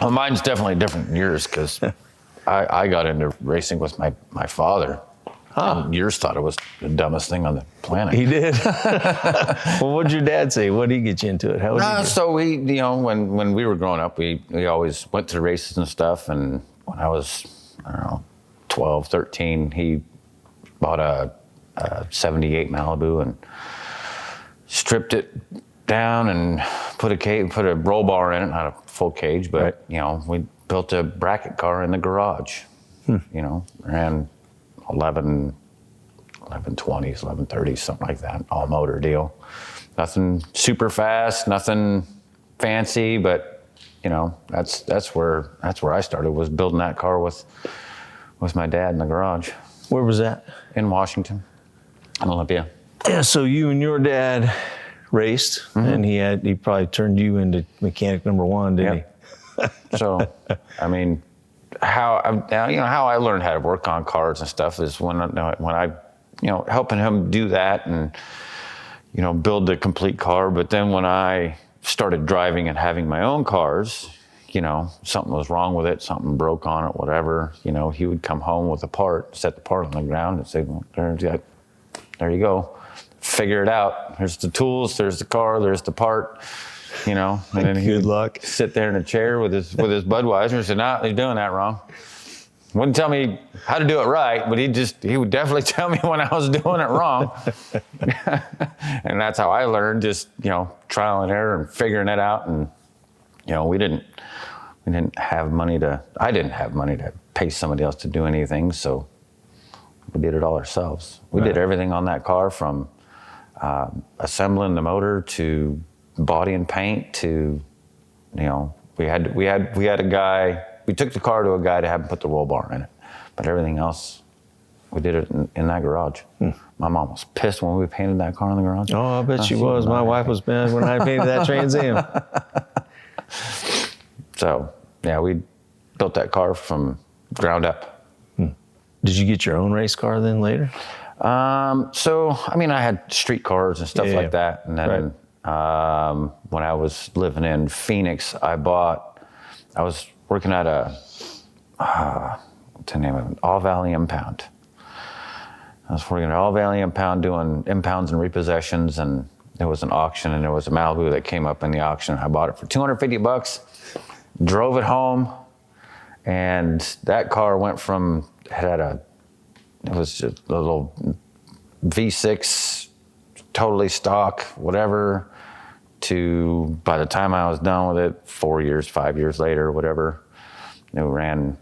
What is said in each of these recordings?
Well, mine's definitely different than yours because I got into racing with my father. And yours thought it was the dumbest thing on the planet. He did. Well, what did your dad say? What did he get you into it? How would you So we, when we were growing up, we always went to races and stuff. And when I was, 12, 13, he bought a 78 Malibu and stripped it down and put a roll bar in it, not a full cage, but we built a bracket car in the garage. Ran 1120s, 1130s, something like that, all motor deal. Nothing super fast, nothing fancy, but that's where I started, was building that car with my dad in the garage. Where was that? In Washington, in Olympia. Yeah, so you and your dad raced, and he probably turned you into mechanic number one, didn't he? So, I mean, how I learned how to work on cars and stuff is when I helping him do that and build the complete car. But then when I started driving and having my own cars, something was wrong with it, something broke on it, whatever. He would come home with a part, set the part on the ground, and say, "Well, there you go, figure it out. There's the tools, there's the car, there's the part." And then he would sit there in a chair with his Budweiser and say, "No, you're doing that wrong." Wouldn't tell me how to do it right, but he would definitely tell me when I was doing it wrong. And that's how I learned, just trial and error and figuring it out. And I didn't have money to pay somebody else to do anything, so we did it all ourselves. We did everything on that car, from assembling the motor to body and paint to, we had a guy. We took the car to a guy to have him put the roll bar in it, but everything else, we did it in that garage. My mom was pissed when we painted that car in the garage. Oh, I bet she was. My wife was mad when I painted that Trans Am. So, yeah, we built that car from ground up. Did you get your own race car then later? So, I had street cars and stuff like that. And then when I was living in Phoenix, I was working at what's the name of it? All Valley Impound. I was working at All Valley Impound doing impounds and repossessions, and there was an auction, and there was a Malibu that came up in the auction. I bought it for $250, drove it home, and that car went from, it was just a little V6, totally stock, whatever, to, by the time I was done with it, 4 years, 5 years later, whatever, it ran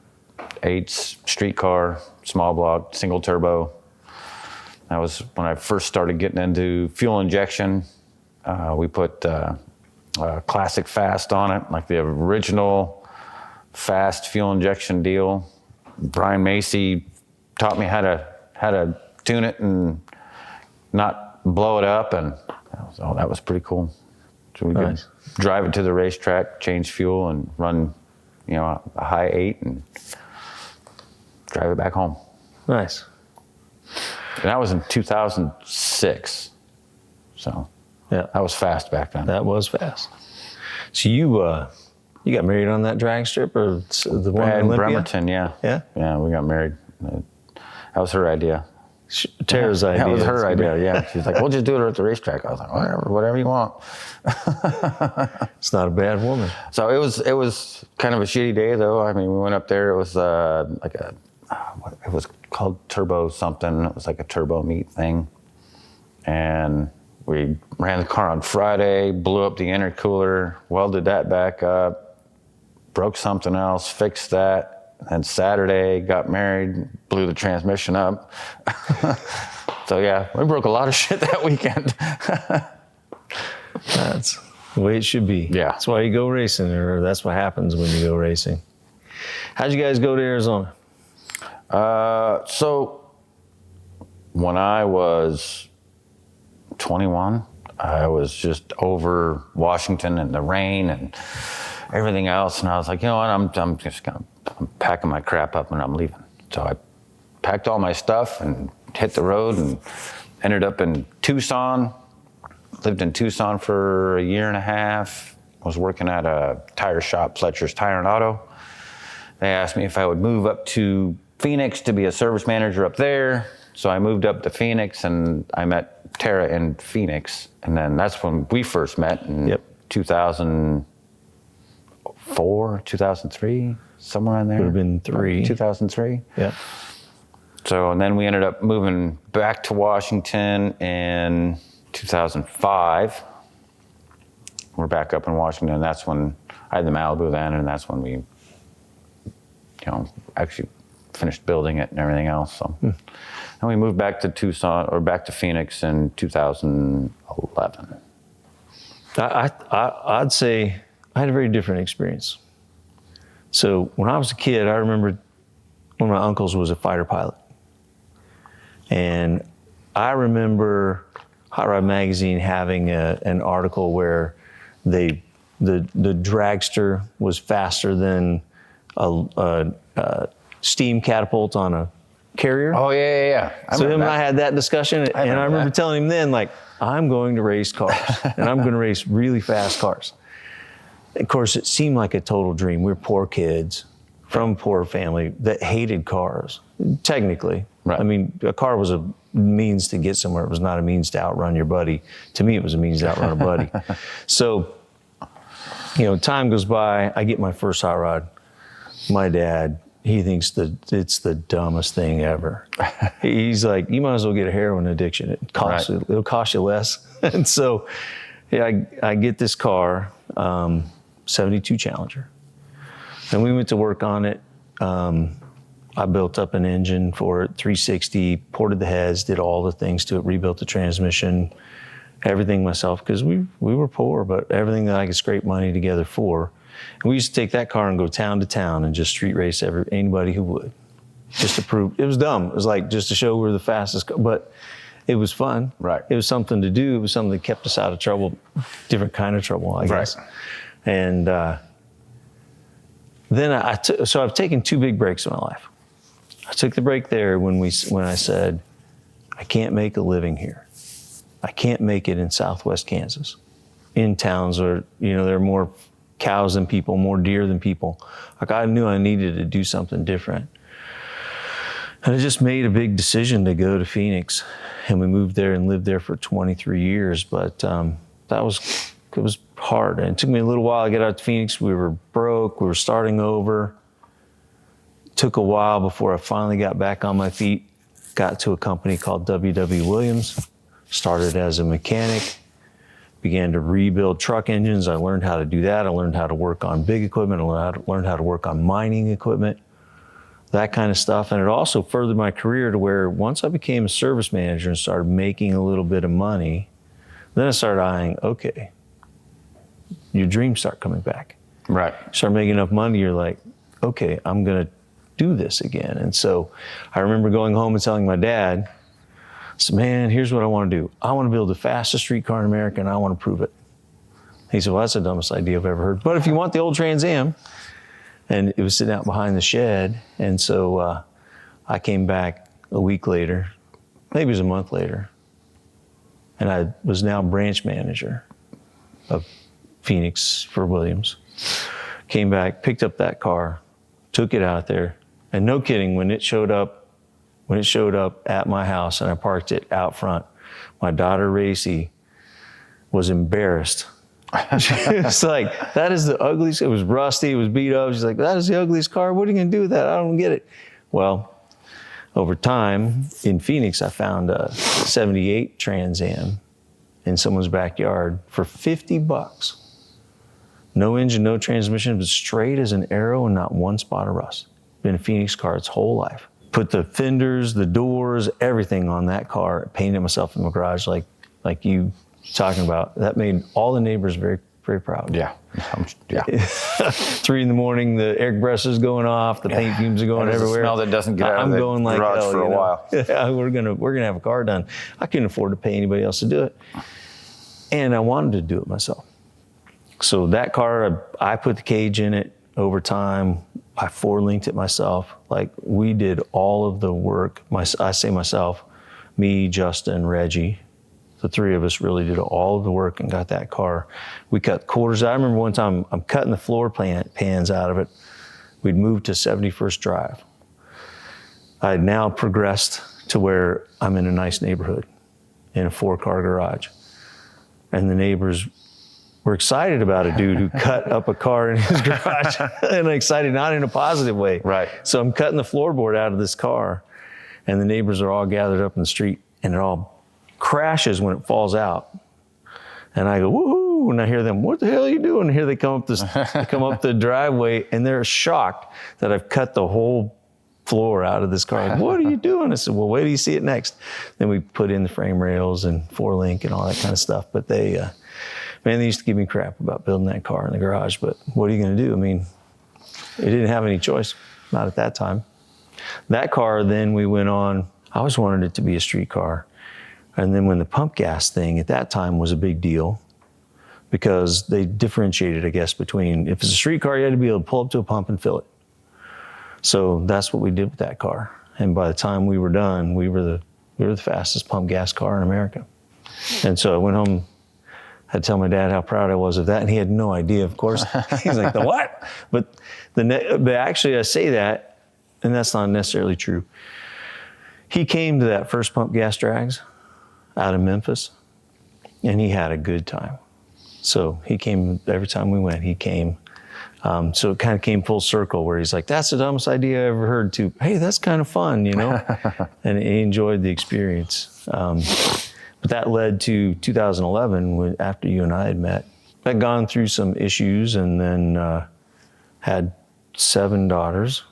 8s, street car, small block, single turbo. That was when I first started getting into fuel injection. We put classic fast on it, like the original fast fuel injection deal. Brian Macy taught me how to tune it and not blow it up, and that was pretty cool. So we could drive it to the racetrack, change fuel, and run, a high 8 and drive it back home. Nice. And that was in 2006. So that was fast back then. That was fast. So you got married on that drag strip, or the one in Olympia? Bremerton, yeah. Yeah? Yeah, we got married. That was her idea. Tara's idea. That was her idea, yeah. She's like, "We'll just do it at the racetrack." I was like, whatever you want. It's not a bad woman. So it was kind of a shitty day, though. We went up there. It was it was called turbo something. It was like a turbo meet thing. And we ran the car on Friday, blew up the intercooler, welded that back up, broke something else, fixed that. And Saturday, got married, blew the transmission up. So yeah, we broke a lot of shit that weekend. That's the way it should be. Yeah. That's why you go racing, or that's what happens when you go racing. How'd you guys go to Arizona? So when I was 21, I was just over Washington and the rain and everything else. And I was like, you know what, I'm packing my crap up and I'm leaving. So I packed all my stuff and hit the road and ended up in Tucson. lived in Tucson for a year and a half. Was working at a tire shop, Fletcher's Tire and Auto. They asked me if I would move up to Phoenix to be a service manager up there. So I moved up to Phoenix, and I met Tara in Phoenix. And then that's when we first met in 2004, 2003, somewhere in there. Would have been 2003. Yeah. So, and then we ended up moving back to Washington in 2005. We're back up in Washington, and that's when I had the Malibu then, and that's when we, actually finished building it and everything else. So, and we moved back to Tucson, or back to Phoenix in 2011. I'd say I had a very different experience. So when I was a kid, I remember one of my uncles was a fighter pilot. And I remember Hot Rod Magazine having an article where the dragster was faster than a steam catapult on a carrier. Oh, yeah. So him and I had that discussion, and I remember telling him then, like, I'm going to race cars, and I'm going to race really fast cars. Of course, it seemed like a total dream. We were poor kids from a poor family that hated cars, technically. Right. I mean, a car was a means to get somewhere. It was not a means to outrun your buddy. To me, it was a means to outrun a buddy. So, time goes by. I get my first hot rod. My dad, he thinks that it's the dumbest thing ever. He's like, you might as well get a heroin addiction. It'll cost you less. And so, I get this car, 72 Challenger. And we went to work on it. I built up an engine for it, 360, ported the heads, did all the things to it, rebuilt the transmission, everything myself, because we were poor, but everything that I could scrape money together for. And we used to take that car and go town to town and just street race anybody who would, just to prove. It was dumb. It was like just to show we were the fastest, but it was fun. Right. It was something to do. It was something that kept us out of trouble, different kind of trouble, I guess. Right. And then so I've taken two big breaks in my life. I took the break there when I said, I can't make a living here. I can't make it in Southwest Kansas, in towns where, there are more cows than people, more deer than people. Like, I knew I needed to do something different. And I just made a big decision to go to Phoenix, and we moved there and lived there for 23 years. But it was hard. And it took me a little while to get out to Phoenix. We were broke. We were starting over. Took a while before I finally got back on my feet. Got to a company called W.W. Williams. Started as a mechanic. Began to rebuild truck engines. I learned how to do that. I learned how to work on big equipment. I learned how to work on mining equipment, that kind of stuff. And it also furthered my career to where once I became a service manager and started making a little bit of money, then I started eyeing, okay, your dreams start coming back. Right. Start making enough money, you're like, okay, I'm going to do this again. And so I remember going home and telling my dad, I said, man, here's what I want to do. I want to build the fastest streetcar in America, and I want to prove it. He said, well, that's the dumbest idea I've ever heard. But if you want the old Trans Am, and it was sitting out behind the shed. And so I came back a week later, maybe it was a month later, and I was now branch manager of Phoenix for Williams. Came back, picked up that car, took it out there, and no kidding, when it showed up at my house and I parked it out front, my daughter Racy was embarrassed. She was like, that is the ugliest. It was rusty, it was beat up. She's like, that is the ugliest car. What are you gonna do with that? I don't get it. Well, over time in Phoenix, I found a 78 Trans Am in someone's backyard for $50. No engine, no transmission, but straight as an arrow and not one spot of rust. Been a Phoenix car its whole life. Put the fenders, the doors, everything on that car. Painted myself in my garage like you talking about. That made all the neighbors very, very proud. Yeah. Yeah. 3 a.m, the air compressors going off, the paint fumes are going everywhere. A smell that doesn't get out I'm of the going like garage hell, for a while. Yeah, we're gonna have a car done. I couldn't afford to pay anybody else to do it, and I wanted to do it myself. So that car, I put the cage in it over time. I 4-linked it myself. Like, we did all of the work. I say myself, me, Justin, Reggie, The three of us really did all of the work and got that car. We cut quarters. I remember one time I'm cutting the floor pans out of it. We'd moved to 71st Drive. I had now progressed to where I'm in a nice neighborhood in a 4-car garage. And the neighbors were excited about a dude who cut up a car in his garage, and excited not in a positive way. Right. So I'm cutting the floorboard out of this car, and the neighbors are all gathered up in the street, and it all crashes when it falls out. And I go, woohoo, and I hear them, what the hell are you doing? And here they come up the driveway, and they're shocked that I've cut the whole floor out of this car. Like, what are you doing? I said, well, wait till you see it next. Then we put in the frame rails and 4-link and all that kind of stuff. But they used to give me crap about building that car in the garage. But what are you going to do? I mean, they didn't have any choice, not at that time. That car, then we went on, I always wanted it to be a street car. And then when the pump gas thing at that time was a big deal, because they differentiated, I guess, between, if it's a street car, you had to be able to pull up to a pump and fill it. So that's what we did with that car. And by the time we were done, we were the fastest pump gas car in America. And so I went home, had to tell my dad how proud I was of that, and he had no idea, of course. He's like, the what? But actually I say that, and that's not necessarily true. He came to that first pump gas drags out of Memphis, and he had a good time. So he came, every time we went, he came. So it kind of came full circle where he's like, that's the dumbest idea I ever heard, to, hey, that's kind of fun, you know? And he enjoyed the experience. But that led to 2011, when, after you and I had met. I'd gone through some issues, and then had 7 daughters,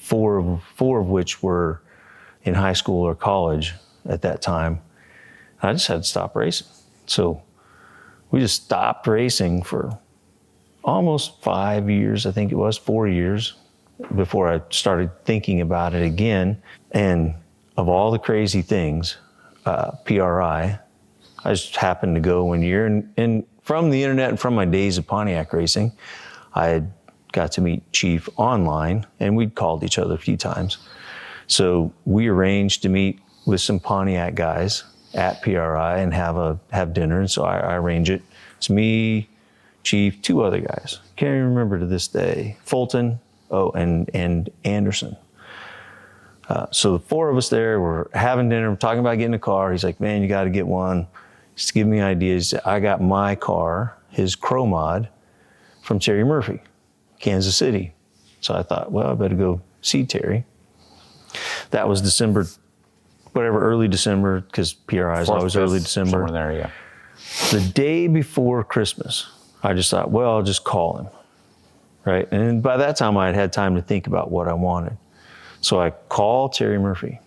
4 of which were in high school or college at that time. I just had to stop racing. So we just stopped racing for almost 5 years, I think it was, 4 years, before I started thinking about it again. And of all the crazy things, PRI, I just happened to go one year, and from the internet and from my days of Pontiac racing, I had got to meet Chief online, and we'd called each other a few times. So we arranged to meet with some Pontiac guys at PRI and have dinner, and so I arrange it. It's me, Chief, 2 other guys. Can't even remember to this day. Fulton, and Anderson. So the 4 of us there, we're having dinner, we're talking about getting a car. He's like, man, you got to get one. Just give me ideas. I got my car, his Crow Mod, from Terry Murphy, Kansas City. So I thought, well, I better go see Terry. That was December, early December, because PRI is always early December. There, yeah. The day before Christmas, I just thought, well, I'll just call him, right? And by that time, I had had time to think about what I wanted. So I called Terry Murphy,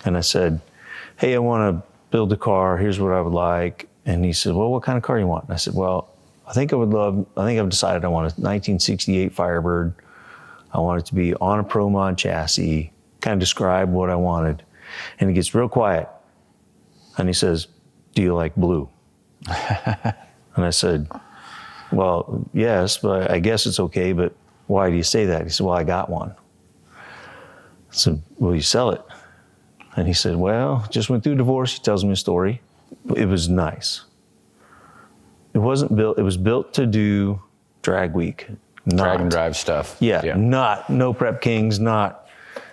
and I said, hey, I want to build a car. Here's what I would like. And he said, well, what kind of car you want? And I said, well, I think I've decided I want a 1968 Firebird. I want it to be on a Pro Mod chassis, kind of describe what I wanted. And he gets real quiet, and he says, do you like blue? And I said, well, yes, but I guess it's okay, but why do you say that? He said, well, I got one. I said, will you sell it? And he said, well, just went through a divorce. He tells me a story. It was nice. It wasn't built, it was built to do drag week. Drag and drive stuff. Yeah, not No Prep Kings, not,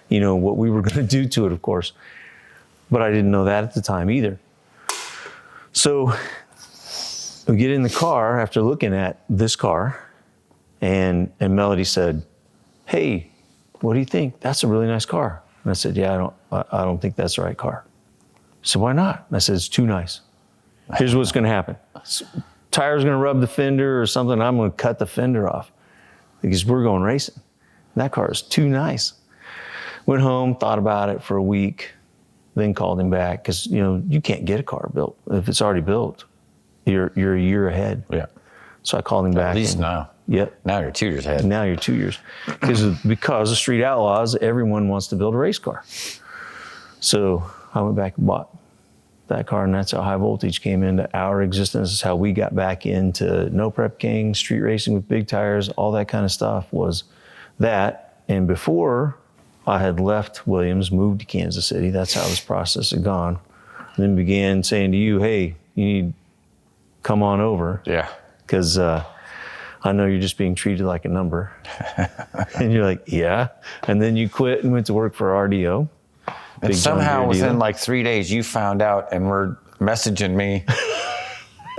what we were going to do to it, of course. But I didn't know that at the time either. So we get in the car after looking at this car, and Melody said, hey, what do you think? That's a really nice car. And I said, yeah, I don't think that's the right car. So why not? And I said, it's too nice. Here's what's going to happen. Tire's going to rub the fender or something. I'm going to cut the fender off because we're going racing. And that car is too nice. Went home, thought about it for a week, then called him back because, you can't get a car built. If it's already built, you're a year ahead. Yeah. So I called him back. At least now. Yep. Now you're 2 years ahead. Now you're 2 years. Because of Street Outlaws, everyone wants to build a race car. So I went back and bought that car, and that's how High Voltage came into our existence. It's how we got back into No Prep King, street racing with big tires, all that kind of stuff was that. And before I had left Williams, moved to Kansas City, that's how this process had gone. then began saying to you, hey, you need to come on over. Yeah. Because I know you're just being treated like a number. And you're like, yeah. And then you quit and went to work for RDO. And somehow within like 3 days, you found out and were messaging me,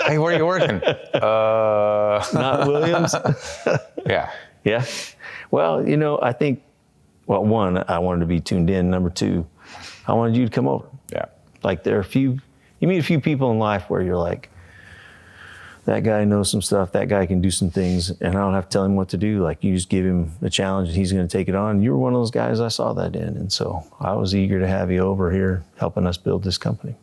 hey, where are you working? Not Williams? Yeah. Yeah. Well, you know, I think, well, one, I wanted to be tuned in. Number two, I wanted you to come over. Yeah. Like you meet a few people in life where you're like, that guy knows some stuff, that guy can do some things, and I don't have to tell him what to do. Like, you just give him a challenge and he's going to take it on. You were one of those guys I saw that in. And so I was eager to have you over here helping us build this company.